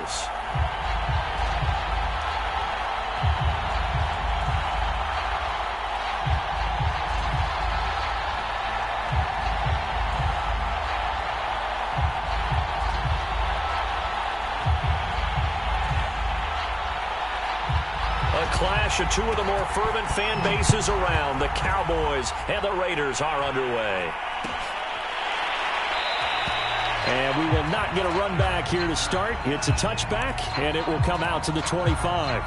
Cowboys. Clash of two of the more fervent fan bases around. The Cowboys and the Raiders are underway. And we will not get a run back here to start. It's a touchback, and it will come out to the 25.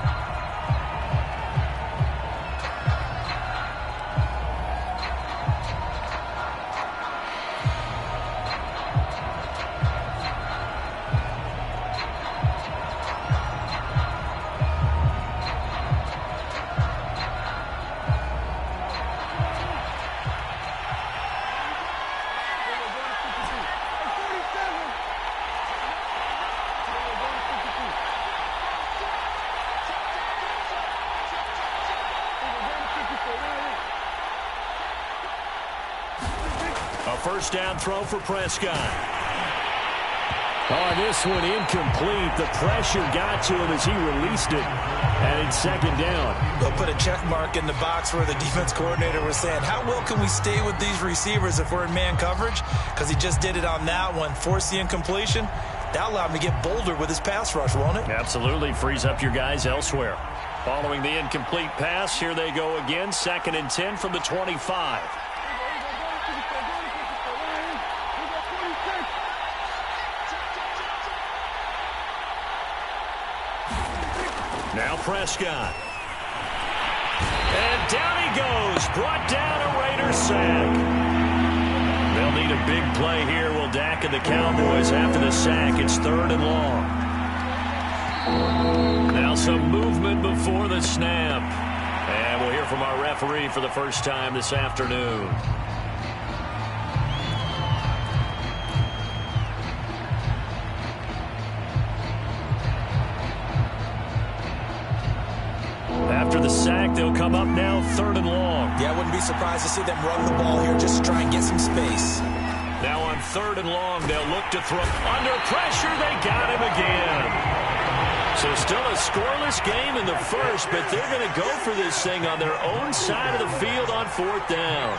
First down throw for Prescott. Oh, this one incomplete. The pressure got to him as he released it. And it's second down. They'll put a check mark in the box where the defense coordinator was saying, how well can we stay with these receivers if we're in man coverage? Because he just did it on that one. Force the incompletion. That allowed him to get bolder with his pass rush, won't it? Absolutely. Frees up your guys elsewhere. Following the incomplete pass, here they go again. 2nd and 10 from the 25. Now Prescott. And down he goes. Brought down a Raiders sack. They'll need a big play here. Will Dak and the Cowboys after the sack. It's 3rd and long. Now some movement before the snap. And we'll hear from our referee for the first time this afternoon. After the sack, they'll come up now 3rd and long. Yeah, I wouldn't be surprised to see them run the ball here just to try and get some space. Now on 3rd and long, they'll look to throw. Under pressure, they got him again. So still a scoreless game in the first, but they're going to go for this thing on their own side of the field on 4th down.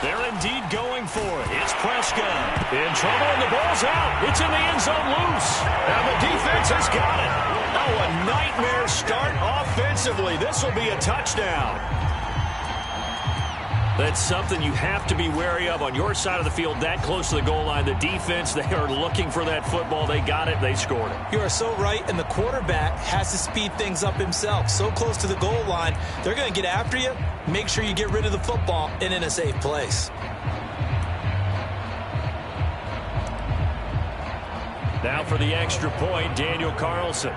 They're indeed going for it. It's Prescott. In trouble, and the ball's out. It's in the end zone loose. And the defense has got it. Oh, a nightmare start offensively. This will be a touchdown. That's something you have to be wary of on your side of the field, that close to the goal line. The defense, they are looking for that football. They got it. They scored it. You are so right, and the quarterback has to speed things up himself. So close to the goal line, they're going to get after you. Make sure you get rid of the football and in a safe place. Now for the extra point, Daniel Carlson.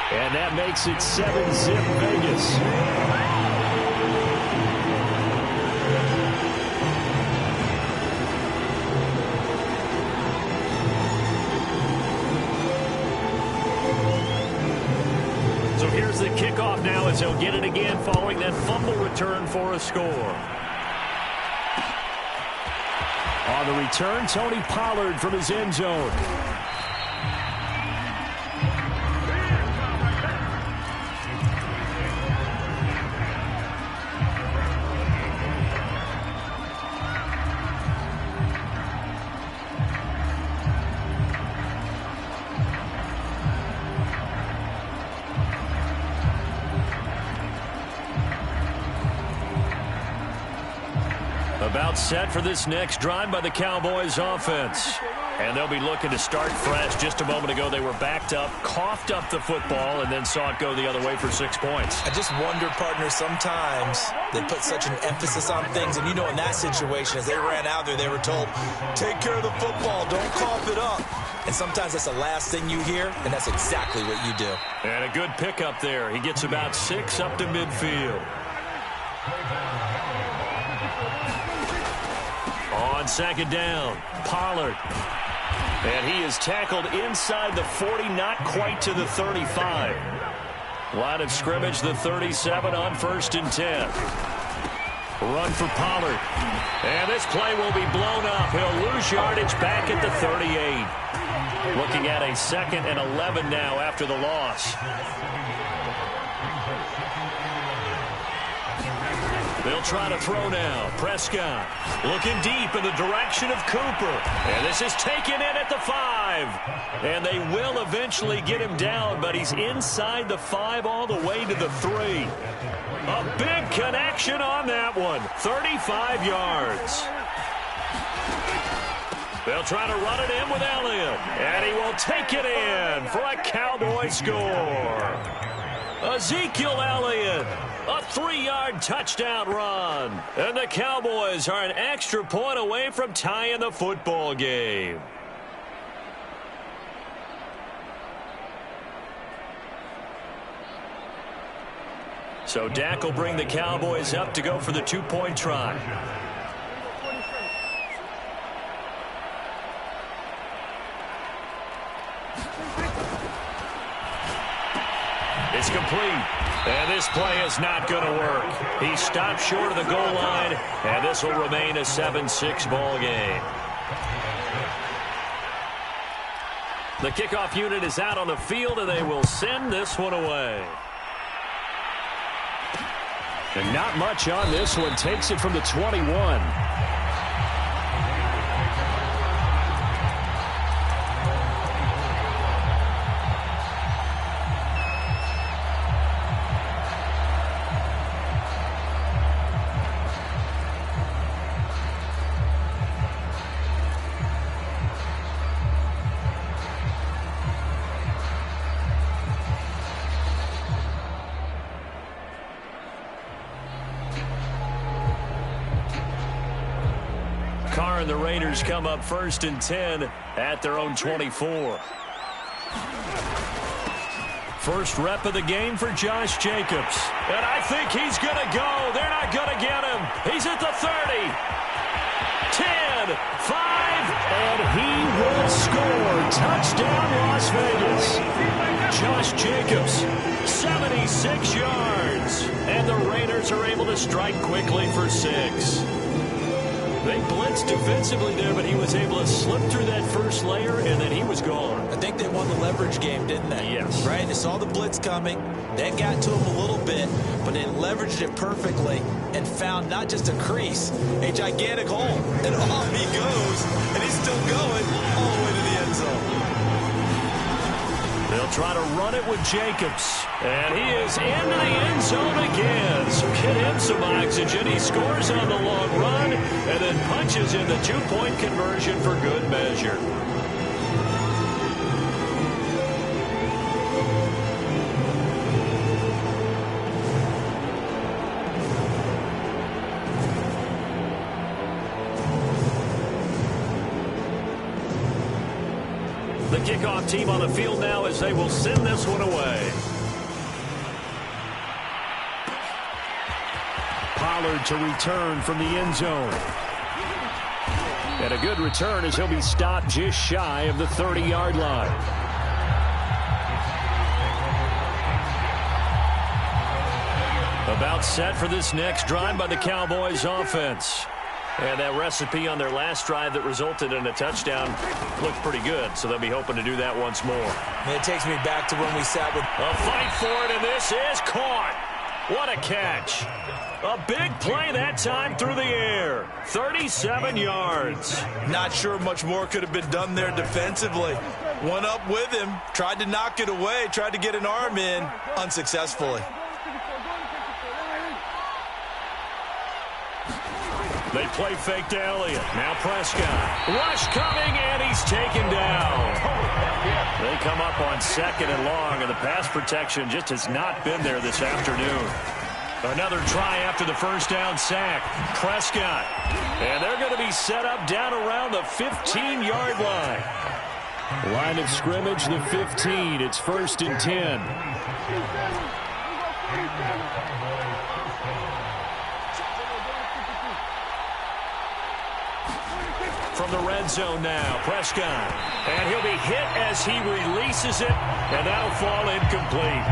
And that makes it 7-zip Vegas. So here's the kickoff now as he'll get it again following that fumble return for a score. On the return, Tony Pollard from his end zone. About set for this next drive by the Cowboys offense. And they'll be looking to start fresh. Just a moment ago, they were backed up, coughed up the football, and then saw it go the other way for 6 points. I just wonder, partner, sometimes they put such an emphasis on things. And, you know, in that situation, as they ran out there, they were told, take care of the football, don't cough it up. And sometimes that's the last thing you hear, and that's exactly what you do. And a good pickup there. He gets about 6 up to midfield. On second down, Pollard. And he is tackled inside the 40, not quite to the 35. Line of scrimmage, the 37 on 1st and 10. Run for Pollard. And this play will be blown up. He'll lose yardage back at the 38. Looking at a 2nd and 11 now after the loss. They'll try to throw now. Prescott looking deep in the direction of Cooper. And this is taken in at the 5. And they will eventually get him down, but he's inside the 5 all the way to the 3. A big connection on that one. 35 yards. They'll try to run it in with Elliott. And he will take it in for a Cowboy score. Ezekiel Elliott. A 3-yard touchdown run. And the Cowboys are an extra point away from tying the football game. So Dak will bring the Cowboys up to go for the 2-point try. It's complete. And this play is not going to work. He stopped short of the goal line, and this will remain a 7-6 ball game. The kickoff unit is out on the field, and they will send this one away. And not much on this one. Takes it from the 21. And the Raiders come up 1st and 10 at their own 24. First rep of the game for Josh Jacobs. And I think he's going to go. They're not going to get him. He's at the 30. 10, 5, and he will score. Touchdown, Las Vegas. Josh Jacobs, 76 yards. And the Raiders are able to strike quickly for 6. They blitzed defensively there, but he was able to slip through that first layer, and then he was gone. I think they won the leverage game, didn't they? Yes. Right? They saw the blitz coming. That got to him a little bit, but they leveraged it perfectly and found not just a crease, a gigantic hole. And off he goes, and he's still going all the way to the end zone. They'll try to run it with Jacobs. And he is into the end zone again. So get him some oxygen. He scores on the long run and then punches in the 2-point conversion for good measure. The kickoff team on the field now as they will send this one away. Pollard to return from the end zone. And a good return as he'll be stopped just shy of the 30-yard line. About set for this next drive by the Cowboys offense. And that recipe on their last drive that resulted in a touchdown looked pretty good, so they'll be hoping to do that once more. And it takes me back to when we sat with a fight for it, and this is caught. What a catch. A big play that time through the air. 37 yards. Not sure much more could have been done there defensively. One up with him, tried to knock it away, tried to get an arm in, unsuccessfully. They play fake to Elliott. Now Prescott. Rush coming, and he's taken down. They come up on 2nd and long, and the pass protection just has not been there this afternoon. Another try after the first down sack. Prescott. And they're going to be set up down around the 15-yard line. Line of scrimmage, the 15. It's 1st and 10. From the red zone now, Prescott. And he'll be hit as he releases it, and that'll fall incomplete.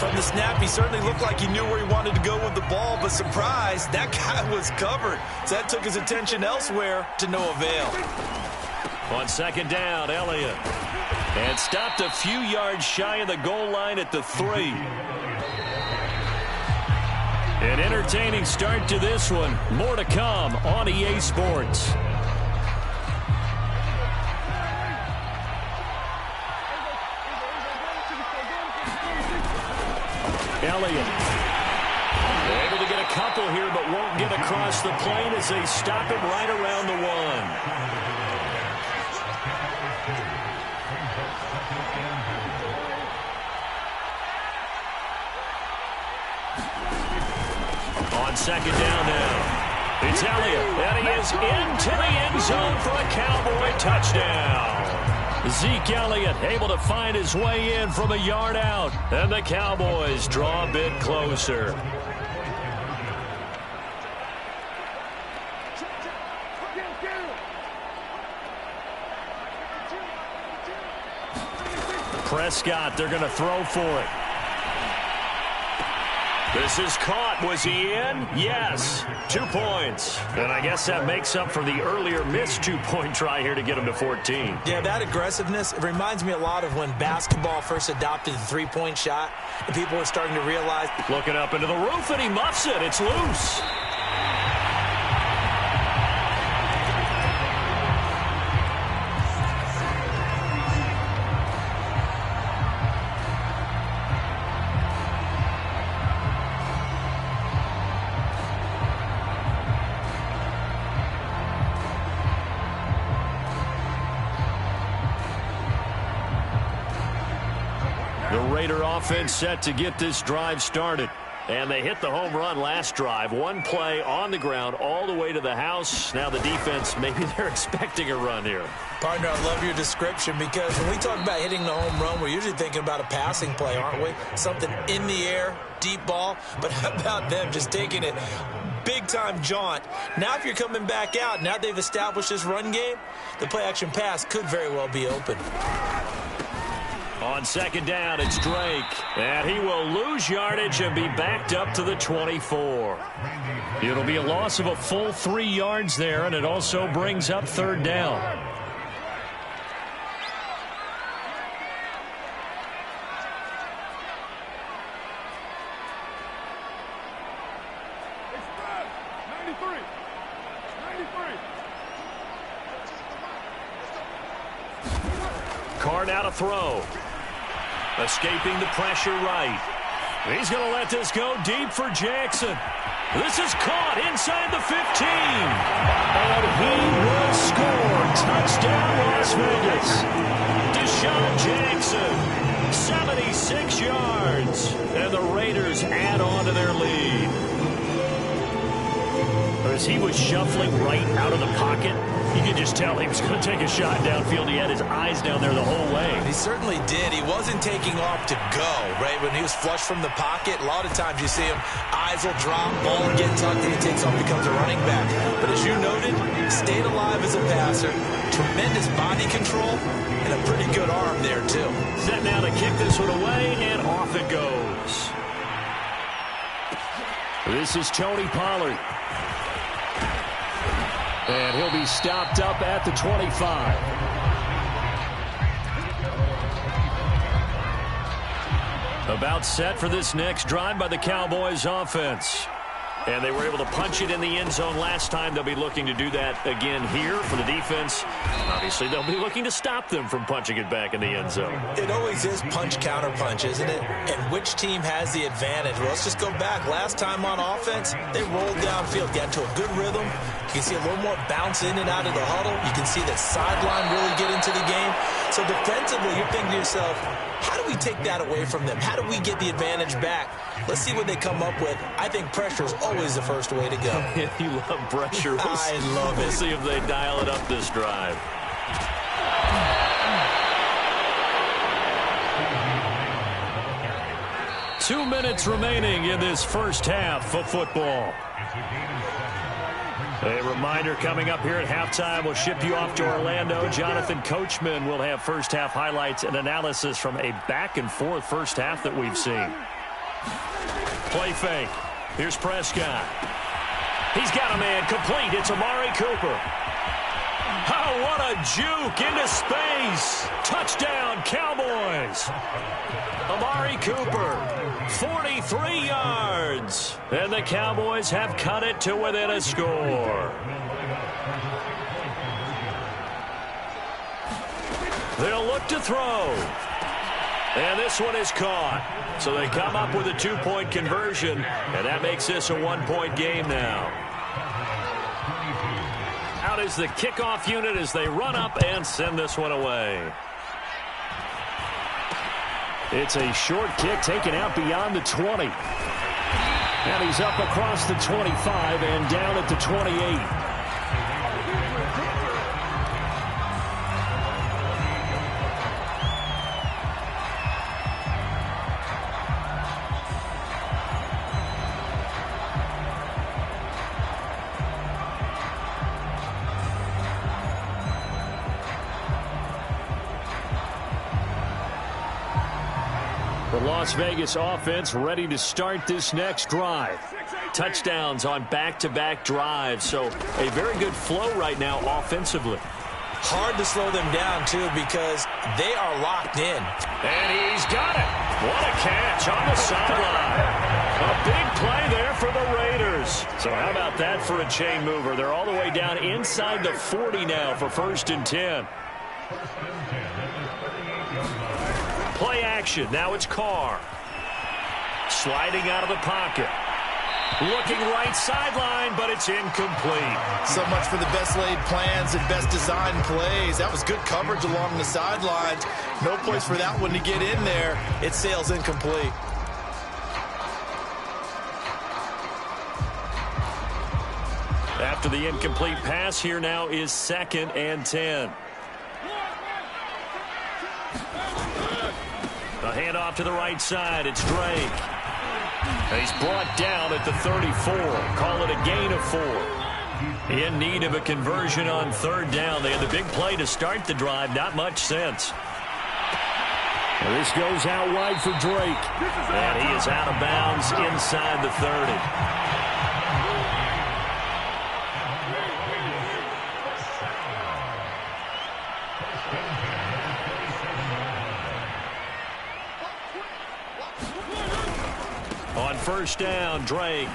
From the snap, he certainly looked like he knew where he wanted to go with the ball, but surprise, that guy was covered. So that took his attention elsewhere to no avail. On second down, Elliott. And stopped a few yards shy of the goal line at the 3. An entertaining start to this one. More to come on EA Sports. Elliott. They're able to get a couple here, but won't get across the plane as they stop him right around the 1. On second down now. It's Elliott, and he is into the end zone for a Cowboy touchdown. Zeke Elliott able to find his way in from a yard out, and the Cowboys draw a bit closer. Prescott, they're going to throw for it. This is caught. Was he in? Yes. 2 points. And I guess that makes up for the earlier missed 2-point try here to get him to 14. Yeah, that aggressiveness, it reminds me a lot of when basketball first adopted the three-point shot, and people were starting to realize. Looking up into the roof, and he muffs it. It's loose. Raider offense set to get this drive started. And they hit the home run last drive. One play on the ground all the way to the house. Now the defense, maybe they're expecting a run here. Partner, I love your description because when we talk about hitting the home run, we're usually thinking about a passing play, aren't we? Something in the air, deep ball. But how about them just taking it big-time jaunt? Now if you're coming back out, now they've established this run game, the play-action pass could very well be open. On second down, it's Drake. And he will lose yardage and be backed up to the 24. It'll be a loss of a full 3 yards there, and it also brings up third down. Card out a throw. Escaping the pressure right. He's going to let this go deep for Jackson. This is caught inside the 15. And he will score. Touchdown, Las Vegas. Deshaun Jackson, 76 yards. And the Raiders add on to their lead. As he was shuffling right out of the pocket, you could just tell he was going to take a shot downfield. He had his eyes down there the whole way. He certainly did. He wasn't taking off to go, right? When he was flushed from the pocket, a lot of times you see him, eyes will drop, ball will get tucked, and he takes off, becomes a running back. But as you noted, stayed alive as a passer, tremendous body control, and a pretty good arm there, too. Set now to kick this one away, and off it goes. This is Tony Pollard. And he'll be stopped up at the 25. About set for this next drive by the Cowboys offense. And they were able to punch it in the end zone last time. They'll be looking to do that again here for the defense. Obviously, they'll be looking to stop them from punching it back in the end zone. It always is punch-counter-punch, isn't it? And which team has the advantage? Well, let's just go back. Last time on offense, they rolled downfield, got into a good rhythm. You can see a little more bounce in and out of the huddle. You can see that sideline really get into the game. So defensively, you're thinking to yourself, how do we take that away from them? How do we get the advantage back? Let's see what they come up with. I think pressure is always the first way to go. You love pressure. I love it. We'll see if they dial it up this drive. Two minutes remaining in this first half of football. A reminder coming up here at halftime. We'll ship you off to Orlando. Jonathan Coachman will have first half highlights and analysis from a back-and-forth first half that we've seen. Play fake. Here's Prescott. He's got a man complete. It's Amari Cooper. Oh, what a juke into space. Touchdown, Cowboys. Amari Cooper, 43 yards. And the Cowboys have cut it to within a score. They'll look to throw. And this one is caught. So they come up with a 2-point conversion, and that makes this a 1-point game now. Out is the kickoff unit as they run up and send this one away. It's a short kick taken out beyond the 20. And he's up across the 25 and down at the 28. The Las Vegas offense ready to start this next drive. Touchdowns on back-to-back drives, so a very good flow right now offensively. Hard to slow them down, too, because they are locked in. And he's got it. What a catch on the sideline. A big play there for the Raiders. So how about that for a chain mover? They're all the way down inside the 40 now for 1st and 10. Play action. Now it's Carr. Sliding out of the pocket. Looking right sideline, but it's incomplete. So much for the best laid plans and best designed plays. That was good coverage along the sidelines. No place for that one to get in there. It sails incomplete. After the incomplete pass, here now is 2nd and 10. A handoff to the right side. It's Drake. He's brought down at the 34. Call it a gain of 4. In need of a conversion on 3rd down. They had the big play to start the drive. Not much sense. Well, this goes out wide for Drake. And he is out of bounds inside the 30. On 1st down, Drake.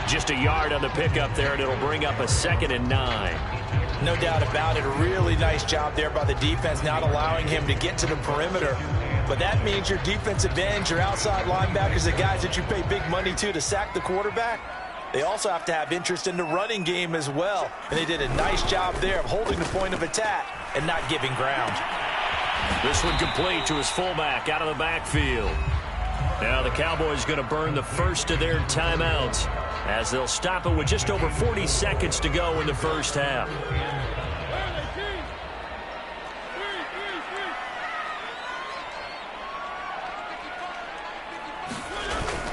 Just a yard on the pickup there, and it'll bring up a 2nd and 9. No doubt about it. A really nice job there by the defense, not allowing him to get to the perimeter. But that means your defensive ends, your outside linebackers, the guys that you pay big money to sack the quarterback, they also have to have interest in the running game as well. And they did a nice job there of holding the point of attack and not giving ground. This one complete to his fullback out of the backfield. Now the Cowboys going to burn the first of their timeouts as they'll stop it with just over 40 seconds to go in the first half.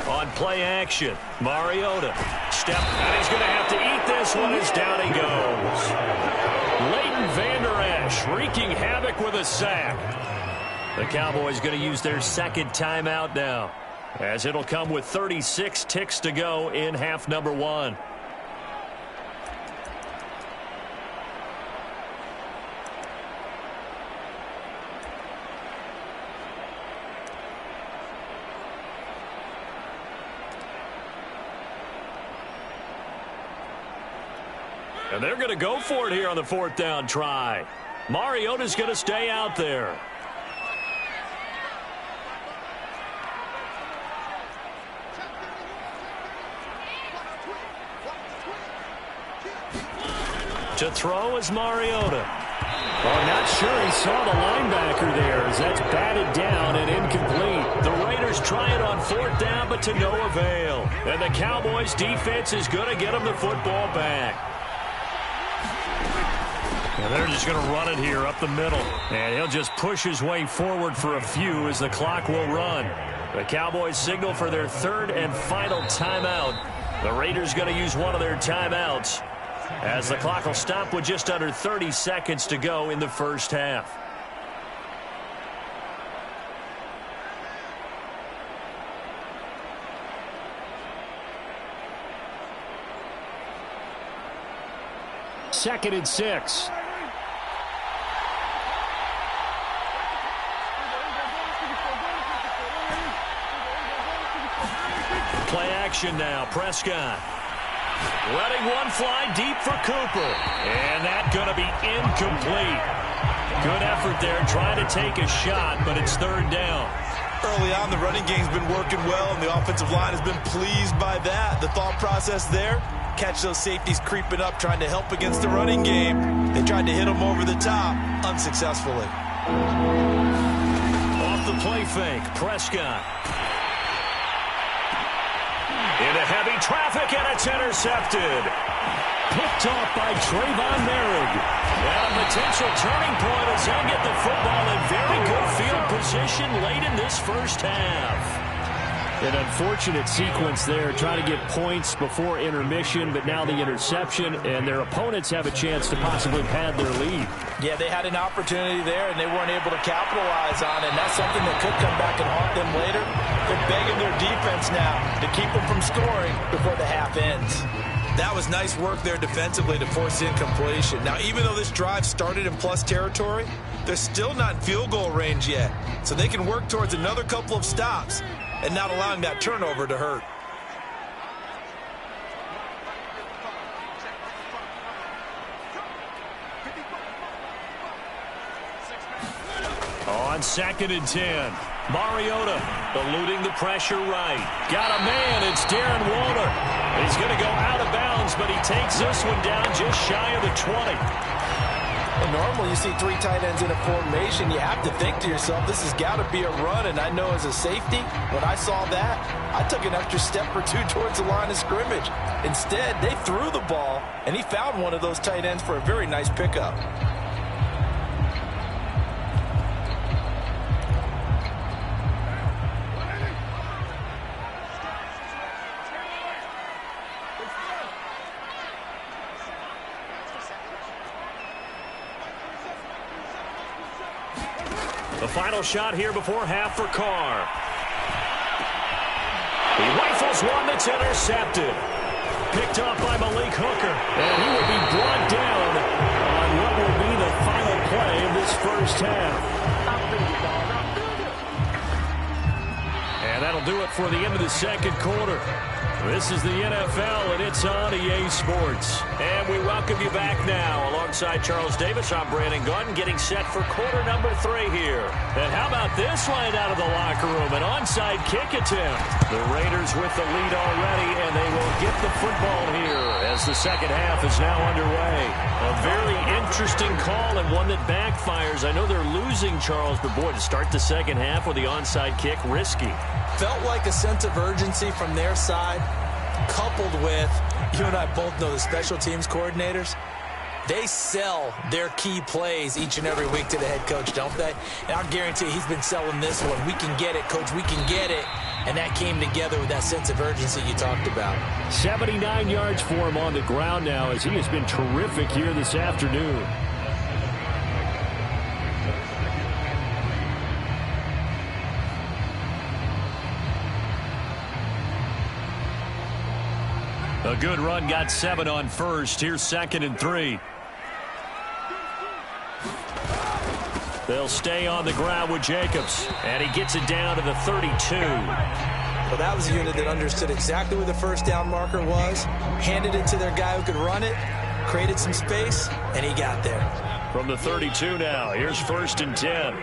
On play action, Mariota. Step, and he's going to have to eat this one as down he goes. Leighton Vander Esch wreaking havoc with a sack. The Cowboys going to use their 2nd timeout now, as it'll come with 36 ticks to go in half number 1. And they're going to go for it here on the 4th down try. Mariota's going to stay out there. To throw is Mariota. Well, not sure he saw the linebacker there as that's batted down and incomplete. The Raiders try it on 4th down, but to no avail. And the Cowboys defense is going to get them the football back. And they're just going to run it here up the middle. And he'll just push his way forward for a few as the clock will run. The Cowboys signal for their 3rd and final timeout. The Raiders going to use one of their timeouts, as the clock will stop with just under 30 seconds to go in the first half. 2nd and 6. Play action now. Prescott. Letting one fly deep for Cooper. And that's going to be incomplete. Good effort there trying to take a shot, but it's 3rd down. Early on, the running game's been working well, and the offensive line has been pleased by that. The thought process there, catch those safeties creeping up, trying to help against the running game. They tried to hit them over the top, unsuccessfully. Off the play fake, Prescott. Into heavy traffic, and it's intercepted. Picked off by Trayvon Merrick. And a potential turning point as they'll get the football in very good field position late in this first half. An unfortunate sequence there, trying to get points before intermission, but now the interception, and their opponents have a chance to possibly pad their lead. Yeah, they had an opportunity there, and they weren't able to capitalize on it, and that's something that could come back and haunt them later. They're begging their defense now to keep them from scoring before the half ends. That was nice work there defensively to force incompletion. Now, even though this drive started in plus territory, they're still not in field goal range yet, so they can work towards another couple of stops and not allowing that turnover to hurt. On 2nd and 10, Mariota eluding the pressure right. Got a man, it's Darren Waller. He's going to go out of bounds, but he takes this one down just shy of the 20. And normally you see 3 tight ends in a formation, you have to think to yourself, this has got to be a run, and I know as a safety, when I saw that, I took an extra step or 2 towards the line of scrimmage. Instead, they threw the ball, and he found one of those tight ends for a very nice pickup. The final shot here before half for Carr. He rifles one that's intercepted. Picked up by Malik Hooker. And he will be brought down on what will be the final play of this first half. And that'll do it for the end of the second quarter. This is the NFL, and it's on EA Sports. And we welcome you back now. Alongside Charles Davis, I'm Brandon Gunn, getting set for quarter number 3 here. And how about this line out of the locker room? An onside kick attempt. The Raiders with the lead already, and they will get the football here as the second half is now underway. A very interesting call and one that backfires. I know they're losing, Charles, but boy, to start the second half with the onside kick, risky. Felt like a sense of urgency from their side, coupled with, you and I both know the special teams coordinators, they sell their key plays each and every week to the head coach, don't they? And I guarantee he's been selling this one. We can get it, coach, we can get it. And that came together with that sense of urgency you talked about. 79 yards for him on the ground now, as he has been terrific here this afternoon. A good run, got 7 on first. Here's 2nd and 3. They'll stay on the ground with Jacobs. And he gets it down to the 32. Well, that was a unit that understood exactly where the first down marker was, handed it to their guy who could run it, created some space, and he got there. From the 32 now, here's 1st and 10.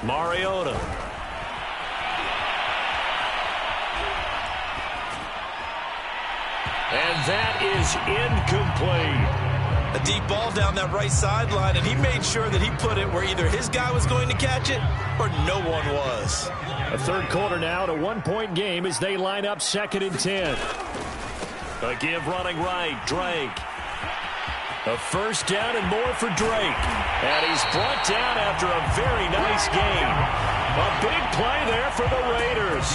Mariota. And that is incomplete. A deep ball down that right sideline, and he made sure that he put it where either his guy was going to catch it or no one was. A third quarter now, and a one-point game as they line up 2nd and 10. A give running right, Drake. A first down and more for Drake. And he's brought down after a very nice game. A big play there for the Raiders.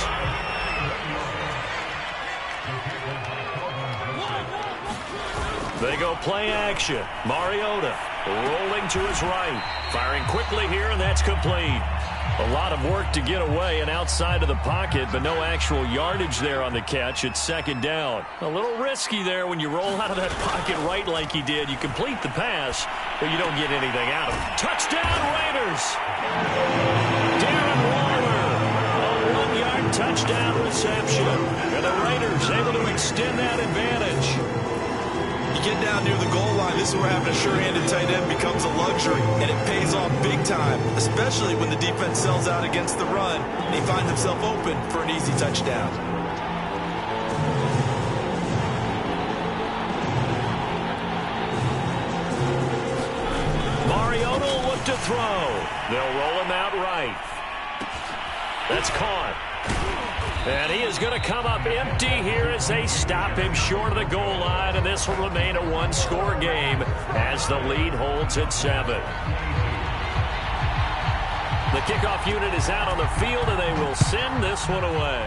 They go play action. Mariota rolling to his right. Firing quickly here, and that's complete. A lot of work to get away and outside of the pocket, but no actual yardage there on the catch. It's second down. A little risky there when you roll out of that pocket right like he did. You complete the pass, but you don't get anything out of it. Touchdown, Raiders! Darren Waller, a 1-yard touchdown reception. And the Raiders able to extend that advantage. You get down near the goal line, this is where having a sure-handed tight end becomes a luxury, and it pays off big time, especially when the defense sells out against the run, and he finds himself open for an easy touchdown. Mariota will look to throw. They'll roll him out right. That's caught. And he is going to come up empty here as they stop him short of the goal line, and this will remain a one-score game as the lead holds at 7. The kickoff unit is out on the field, and they will send this one away.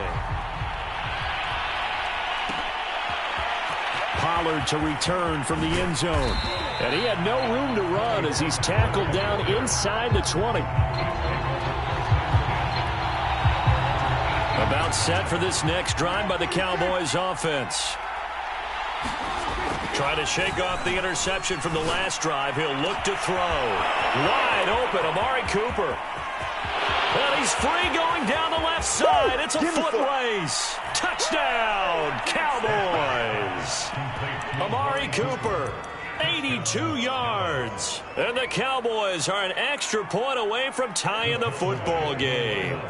Pollard to return from the end zone. And he had no room to run as he's tackled down inside the 20. About set for this next drive by the Cowboys offense. Trying to shake off the interception from the last drive. He'll look to throw. Wide open, Amari Cooper. And he's free going down the left side. It's a foot race. Touchdown, Cowboys. Amari Cooper, 82 yards. And the Cowboys are an extra point away from tying the football game.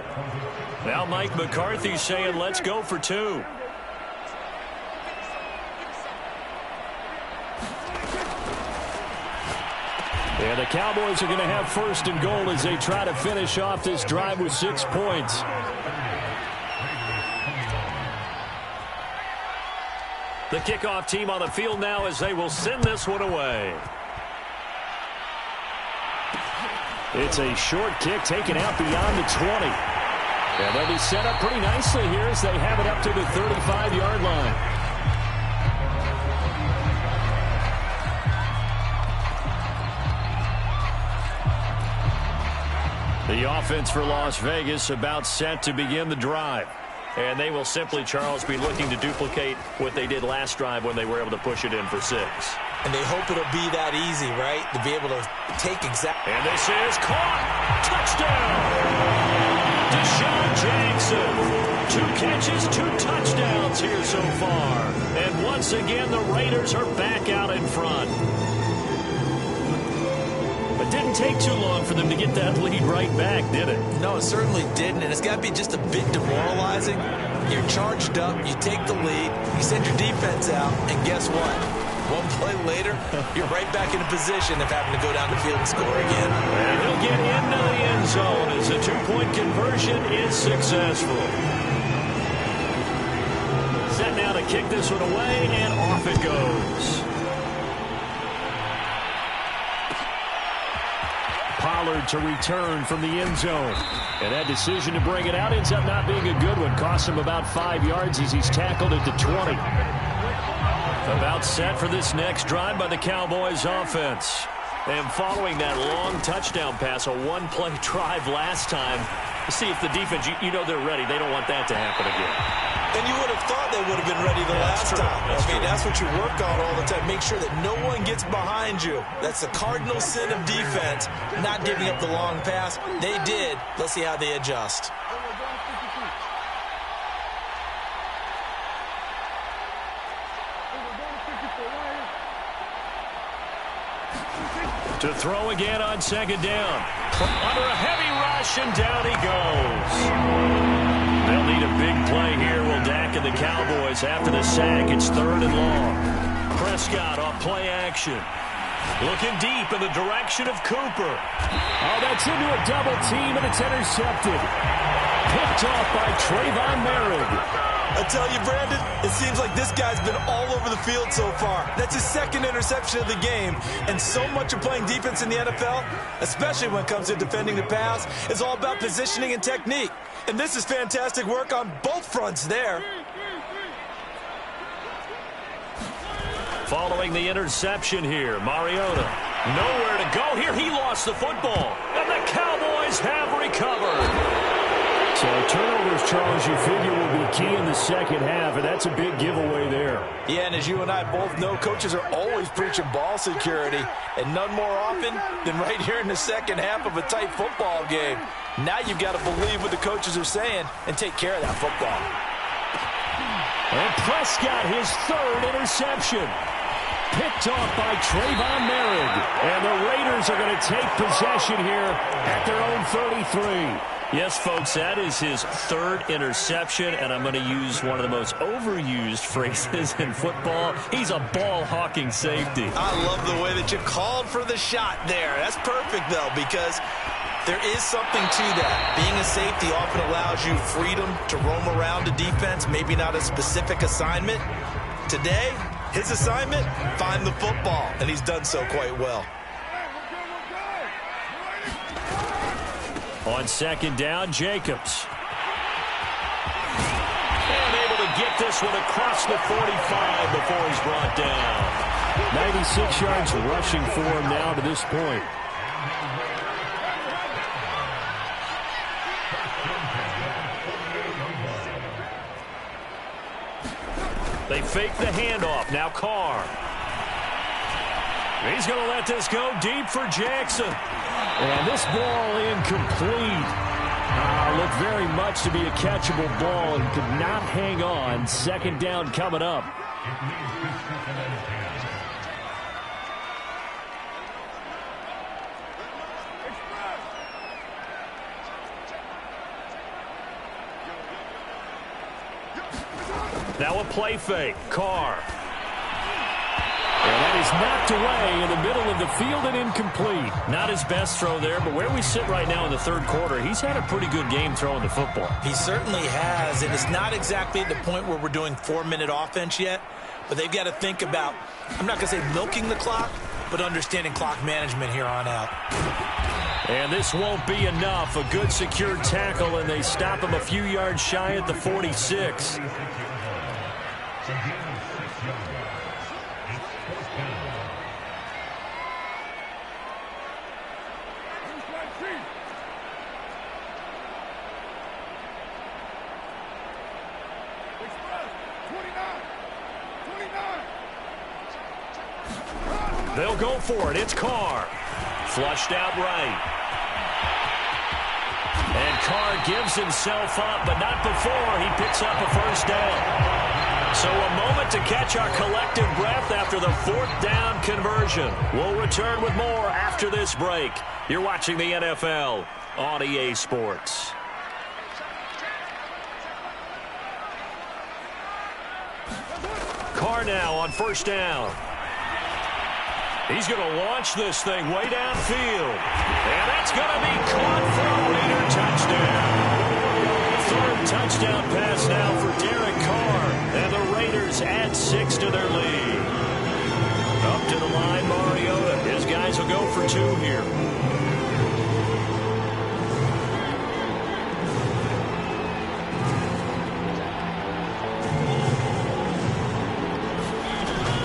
Now Mike McCarthy saying, let's go for 2. And the Cowboys are going to have first and goal as they try to finish off this drive with 6 points. The kickoff team on the field now as they will send this one away. It's a short kick taken out beyond the 20. And they'll be set up pretty nicely here as they have it up to the 35-yard line. The offense for Las Vegas about set to begin the drive. And they will simply, Charles, be looking to duplicate what they did last drive when they were able to push it in for 6. And they hope it'll be that easy, right? To be able to take exact. And this is caught. Touchdown. Deshaun Jackson. 2 catches, 2 touchdowns here so far. And once again, the Raiders are back out in front. It didn't take too long for them to get that lead right back, did it? No, it certainly didn't, and it's got to be just a bit demoralizing. You're charged up, you take the lead, you send your defense out, and guess what? One play later, you're right back in a position of having to go down the field and score again. And he'll get into the end zone as the 2-point conversion is successful. Set now to kick this one away, and off it goes. Pollard to return from the end zone. And that decision to bring it out ends up not being a good one. Costs him about 5 yards as he's tackled at the 20. About set for this next drive by the Cowboys offense. And following that long touchdown pass, a 1-play drive last time, to see if the defense, you know they're ready. They don't want that to happen again. And you would have thought they would have been ready the last time. That's what you work on all the time. Make sure that no one gets behind you. That's the cardinal sin of defense, not giving up the long pass. They did. Let's see how they adjust. To throw again on second down. Under a heavy rush, and down he goes. They'll need a big play here. Will Dak and the Cowboys after the sack. It's 3rd and long. Prescott off play action. Looking deep in the direction of Cooper. Oh, that's into a double team, and it's intercepted. Picked off by Trayvon Merritt. I tell you, Brandon, it seems like this guy's been all over the field so far. That's his 2nd interception of the game. And so much of playing defense in the NFL, especially when it comes to defending the pass, is all about positioning and technique. And this is fantastic work on both fronts there. Following the interception here, Mariota. Nowhere to go here. He lost the football. And the Cowboys have recovered. So turnovers, Charles, you figure will be key in the second half, and that's a big giveaway there. Yeah, and as you and I both know, coaches are always preaching ball security, and none more often than right here in the second half of a tight football game. Now you've got to believe what the coaches are saying and take care of that football. And Prescott, his third interception. Picked off by Trayvon Merritt. And the Raiders are going to take possession here at their own 33. Yes, folks, that is his third interception, and I'm going to use one of the most overused phrases in football. He's a ball-hawking safety. I love the way that you called for the shot there. That's perfect, though, because there is something to that. Being a safety often allows you freedom to roam around the defense, maybe not a specific assignment. Today, his assignment, find the football, and he's done so quite well. On second down, Jacobs. And able to get this one across the 45 before he's brought down. 96 yards rushing for him now to this point. They fake the handoff. Now Carr. He's going to let this go deep for Jackson. And this ball incomplete. Looked very much to be a catchable ball and could not hang on. Second down coming up. Now a play fake. Carr. And that is knocked away in the middle of the field and incomplete. Not his best throw there, but where we sit right now in the third quarter, he's had a pretty good game throwing the football. He certainly has, and it's not exactly at the point where we're doing 4-minute offense yet, but they've got to think about, I'm not going to say milking the clock, but understanding clock management here on out. And this won't be enough. A good secure tackle, and they stop him a few yards shy at the 46. They'll go for it. It's Carr. Flushed out right. And Carr gives himself up, but not before he picks up a first down. So a moment to catch our collective breath after the fourth down conversion. We'll return with more after this break. You're watching the NFL on EA Sports. Carr now on first down. He's going to launch this thing way downfield. And that's going to be caught for a Raider touchdown. Third touchdown pass now for Derek Carr. And the Raiders add 6 to their lead. Up to the line, Mariota. His guys will go for 2 here.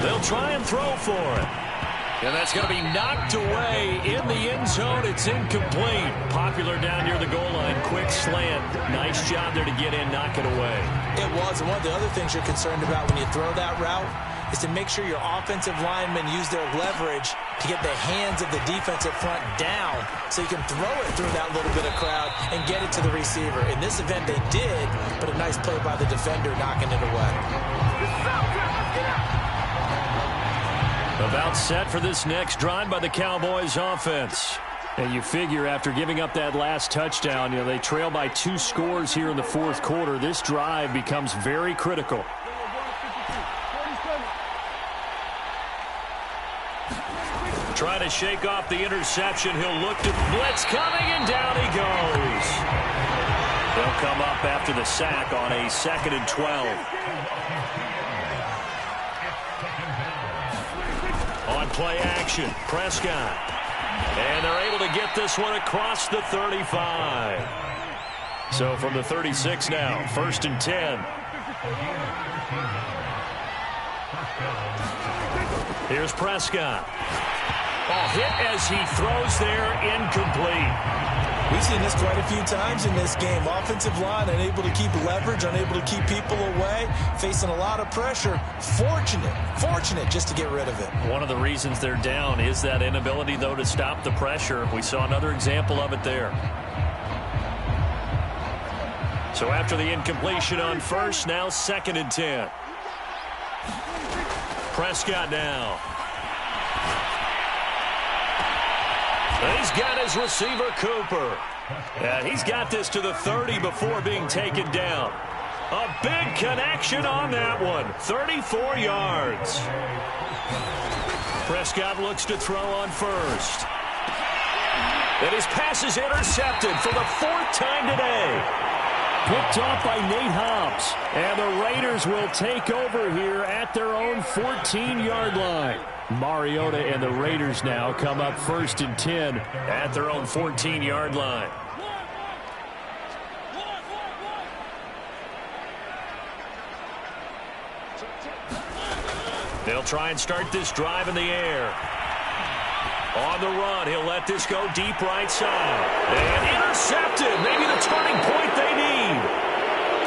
They'll try and throw for it. And that's going to be knocked away in the end zone. It's incomplete. Popular down near the goal line. Quick slant. Nice job there to get in, knock it away. It was. And one of the other things you're concerned about when you throw that route is to make sure your offensive linemen use their leverage to get the hands of the defensive front down so you can throw it through that little bit of crowd and get it to the receiver. In this event, they did, but a nice play by the defender knocking it away. About set for this next drive by the Cowboys offense. And you figure after giving up that last touchdown, they trail by 2 scores here in the fourth quarter. This drive becomes very critical. Trying to shake off the interception. He'll look to blitz coming, and down he goes. They'll come up after the sack on a 2nd and 12. On play action, Prescott. And they're able to get this one across the 35. So from the 36 now, 1st and 10. Here's Prescott. Hit as he throws there, incomplete. We've seen this quite a few times in this game. Offensive line unable to keep leverage, unable to keep people away, facing a lot of pressure. Fortunate just to get rid of it. One of the reasons they're down is that inability, though, to stop the pressure. We saw another example of it there. So after the incompletion on first, now 2nd and 10. Prescott now. And he's got his receiver, Cooper. And he's got this to the 30 before being taken down. A big connection on that one. 34 yards. Prescott looks to throw on first. And his pass is intercepted for the 4th time today. Picked off by Nate Hobbs. And the Raiders will take over here at their own 14-yard line. Mariota and the Raiders now come up 1st and 10 at their own 14-yard line. They'll try and start this drive in the air. On the run, he'll let this go deep right side. And intercepted. Maybe the turning point they need.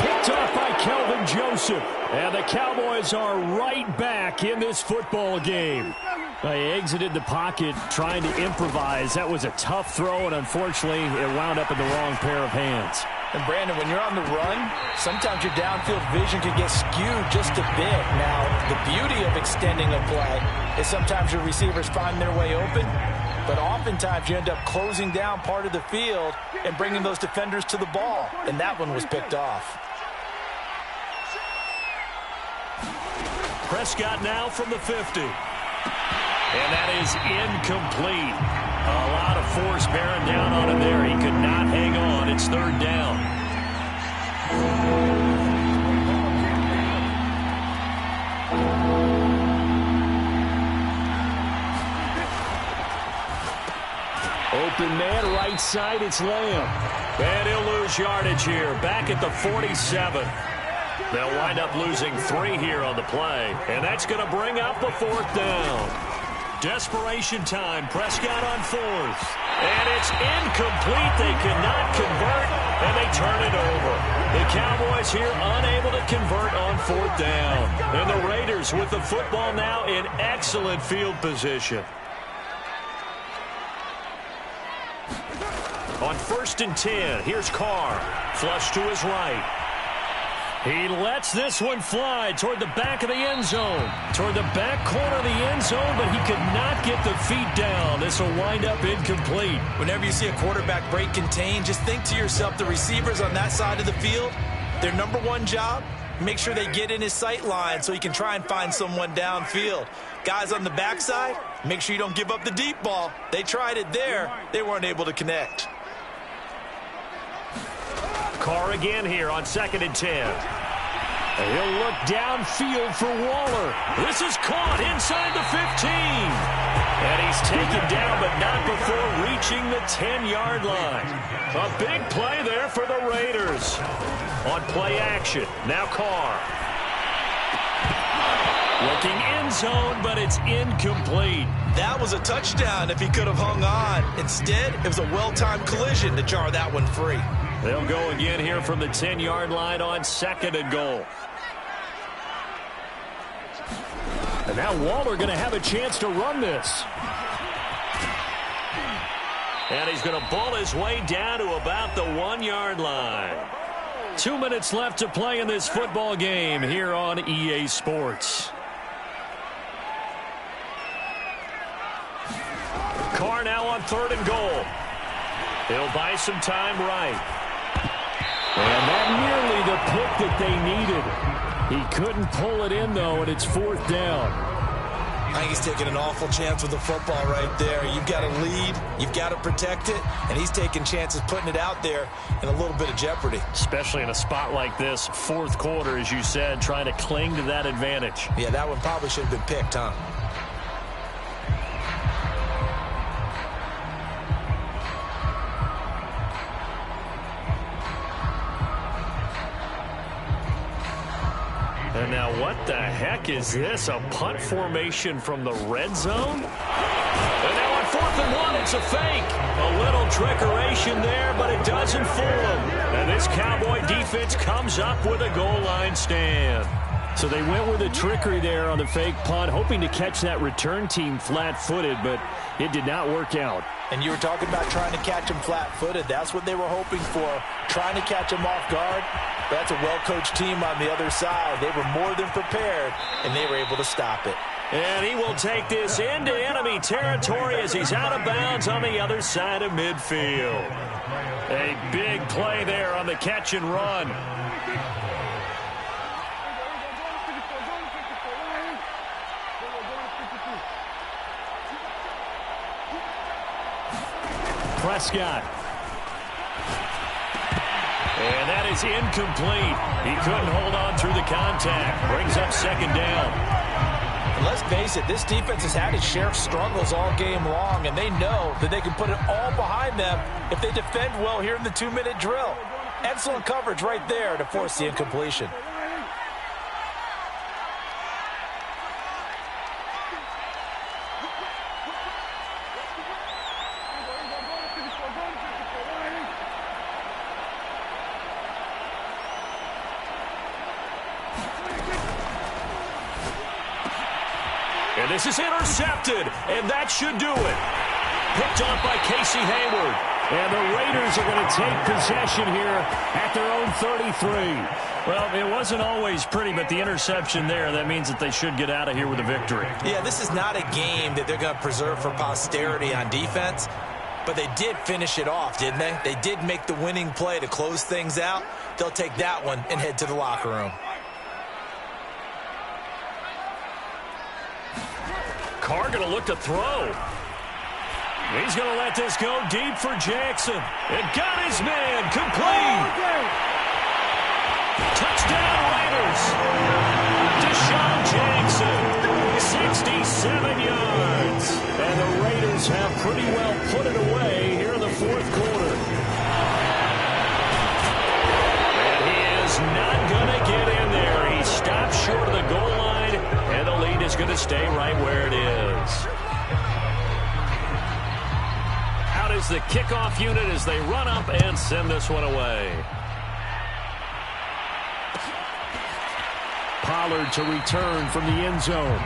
Picked off by Kelvin Joseph. And the Cowboys are right back in this football game. They exited the pocket trying to improvise. That was a tough throw, and unfortunately, it wound up in the wrong pair of hands. And, Brandon, when you're on the run, sometimes your downfield vision can get skewed just a bit. Now, the beauty of extending a play is sometimes your receivers find their way open, but oftentimes you end up closing down part of the field and bringing those defenders to the ball, and that one was picked off. Prescott now from the 50. And that is incomplete. A lot of force bearing down on him there. He could not hang on. It's 3rd down. Open man, right side, it's Lamb. And he'll lose yardage here. Back at the 47. They'll wind up losing 3 here on the play. And that's going to bring up the 4th down. Desperation time. Prescott on 4th. And it's incomplete. They cannot convert, and they turn it over. The Cowboys here unable to convert on 4th down. And the Raiders with the football now in excellent field position. On 1st and 10, here's Carr. Flush to his right. He lets this one fly toward the back of the end zone. Toward the back corner of the end zone, but he could not get the feet down. This will wind up incomplete. Whenever you see a quarterback break contain, just think to yourself, the receivers on that side of the field, their number one job, make sure they get in his sight line so he can try and find someone downfield. Guys on the backside, make sure you don't give up the deep ball. They tried it there. They weren't able to connect. Carr again here on 2nd and 10. And he'll look downfield for Waller. This is caught inside the 15. And he's taken down, but not before reaching the 10-yard line. A big play there for the Raiders. On play action, now Carr. Looking end zone, but it's incomplete. That was a touchdown if he could have hung on. Instead, it was a well-timed collision to jar that one free. They'll go again here from the 10-yard line on 2nd and goal. And now Waller going to have a chance to run this. And he's going to ball his way down to about the 1-yard line. 2 minutes left to play in this football game here on EA Sports. Carr now on 3rd and goal. He'll buy some time right. And that nearly the pick that they needed. He couldn't pull it in, though, and it's 4th down. I think he's taking an awful chance with the football right there. You've got to lead, you've got to protect it, and he's taking chances putting it out there in a little bit of jeopardy. Especially in a spot like this, 4th quarter, as you said, trying to cling to that advantage. Yeah, that one probably should have been picked, huh? And now what the heck is this? A punt formation from the red zone? And now 4th and 1. It's a fake. A little trickeration there, but it doesn't fool them. And this Cowboy defense comes up with a goal line stand. So they went with a trickery there on the fake punt, hoping to catch that return team flat-footed, but it did not work out. And you were talking about trying to catch him flat-footed. That's what they were hoping for, trying to catch him off guard. But that's a well-coached team on the other side. They were more than prepared, and they were able to stop it. And he will take this into enemy territory as he's out of bounds on the other side of midfield. A big play there on the catch and run. Prescott. And that is incomplete. He couldn't hold on through the contact. Brings up 2nd down. And let's face it, this defense has had its share of struggles all game long, and they know that they can put it all behind them if they defend well here in the 2-minute drill. Excellent coverage right there to force the incompletion. And this is intercepted, and that should do it. Picked off by Casey Hayward. And the Raiders are going to take possession here at their own 33. Well, it wasn't always pretty, but the interception there, that means that they should get out of here with a victory. Yeah, this is not a game that they're going to preserve for posterity on defense, but they did finish it off, didn't they? They did make the winning play to close things out. They'll take that one and head to the locker room. Carr going to look to throw. He's going to let this go deep for Jackson. And got his man complete. Touchdown Raiders. Deshaun Jackson, 67 yards. And the Raiders have pretty well put it away here in the 4th quarter. And he is not going to get in there. He stopped short of the goal line, and the lead is going to stay right where it is. Out is the kickoff unit as they run up and send this one away. Pollard to return from the end zone.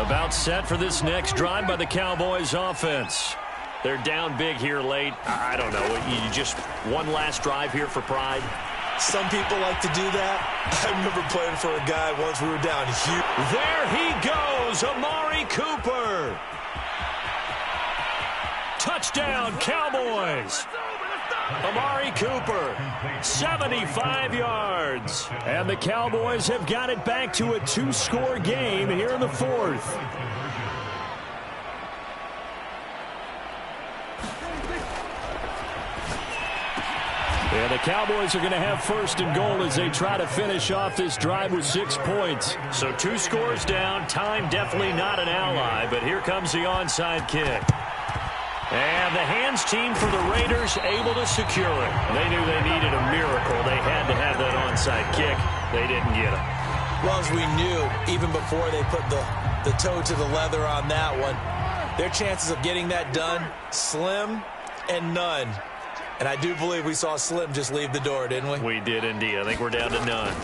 About set for this next drive by the Cowboys offense. They're down big here late. I don't know. You just one last drive here for pride. Some people like to do that. I remember playing for a guy once we were down huge. There he goes, Amari Cooper. Touchdown, Cowboys. Amari Cooper, 75 yards. And the Cowboys have got it back to a 2-score game here in the 4th. And the Cowboys are going to have 1st and goal as they try to finish off this drive with 6 points. So 2 scores down. Time definitely not an ally, but here comes the onside kick. And the hands team for the Raiders able to secure it. They knew they needed a miracle. They had to have that onside kick. They didn't get it. Well, as we knew, even before they put the toe to the leather on that one, their chances of getting that done, slim and none. And I do believe we saw Slim just leave the door, didn't we? We did indeed. I think we're down to none.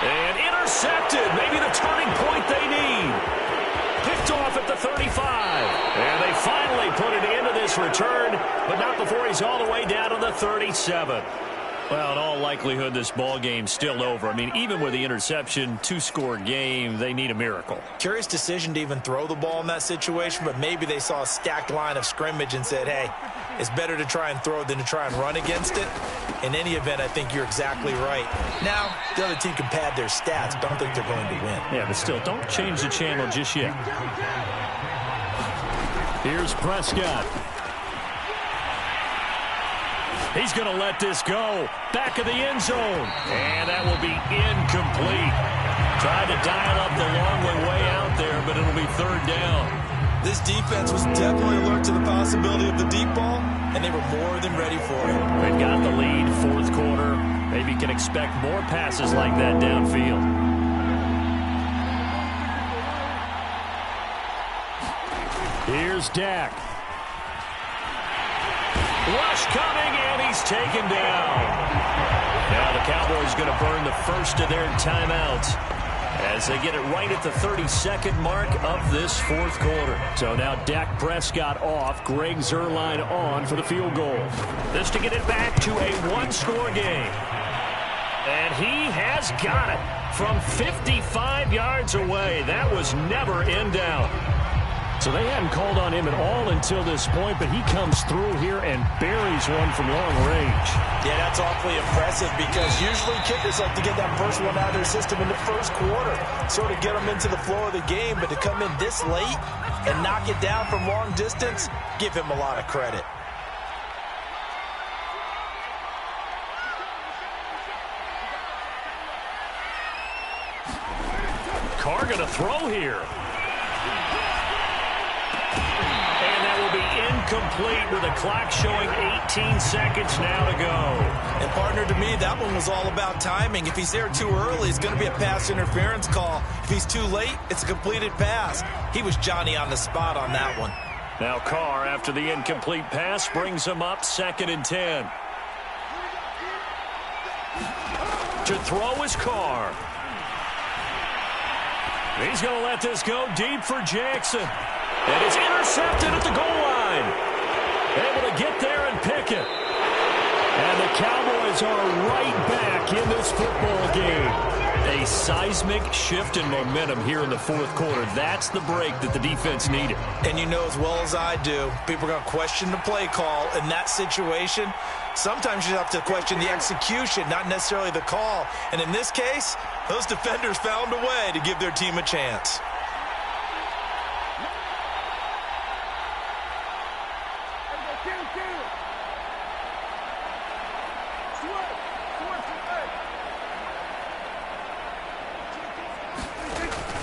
And intercepted. Maybe the turning point they need. Picked off at the 35. And they finally put it into this return, but not before he's all the way down to the 37. Well, in all likelihood, this ball game's still over. I mean, even with the interception, 2-score game, they need a miracle. Curious decision to even throw the ball in that situation, but maybe they saw a stacked line of scrimmage and said, hey, it's better to try and throw than to try and run against it. In any event, I think you're exactly right. Now, the other team can pad their stats, but I don't think they're going to win. Yeah, but still, don't change the channel just yet. Here's Prescott. He's going to let this go. Back of the end zone. And that will be incomplete. Tried to dial up the long way out there, but it'll be 3rd down. This defense was definitely alert to the possibility of the deep ball, and they were more than ready for it. They've got the lead, fourth quarter. Maybe you can expect more passes like that downfield. Here's Dak. Rush coming, and he's taken down. Now the Cowboys going to burn the first of their timeouts as they get it right at the 32nd mark of this fourth quarter. So now Dak Prescott off, Greg Zuerlein on for the field goal. This to get it back to a one-score game. And he has got it from 55 yards away. That was never in doubt. So they hadn't called on him at all until this point, but he comes through here and buries one from long range. Yeah, that's awfully impressive because usually kickers like to get that first one out of their system in the first quarter, sort of get them into the flow of the game, but to come in this late and knock it down from long distance, give him a lot of credit. Carr going to throw here. Complete with a clock showing 18 seconds now to go. And partner, to me, that one was all about timing. If he's there too early, it's going to be a pass interference call. If he's too late, it's a completed pass. He was Johnny on the spot on that one. Now Carr, after the incomplete pass, brings him up 2nd and 10. To throw is Carr. He's going to let this go deep for Jackson. And it's intercepted at the goal line. Able to get there and pick it. And the Cowboys are right back in this football game. A seismic shift in momentum here in the fourth quarter. That's the break that the defense needed. And you know as well as I do, people are going to question the play call in that situation. Sometimes you have to question the execution, not necessarily the call. And in this case, those defenders found a way to give their team a chance.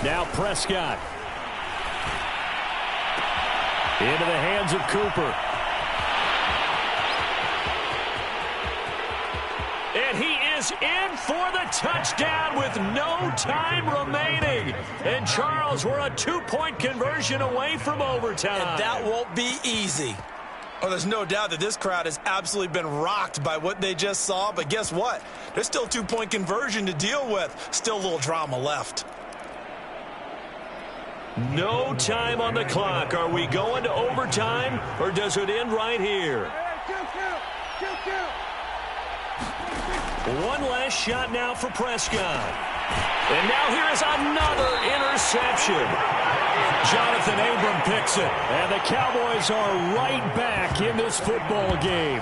Now Prescott. Into the hands of Cooper. And he is in for the touchdown with no time remaining. And Charles, we're a 2-point conversion away from overtime. And that won't be easy. Oh, there's no doubt that this crowd has absolutely been rocked by what they just saw. But guess what? There's still a 2-point conversion to deal with. Still a little drama left. No time on the clock. Are we going to overtime, or does it end right here? One last shot now for Prescott. And now here is another interception. Jonathan Abram picks it. And the Cowboys are right back in this football game.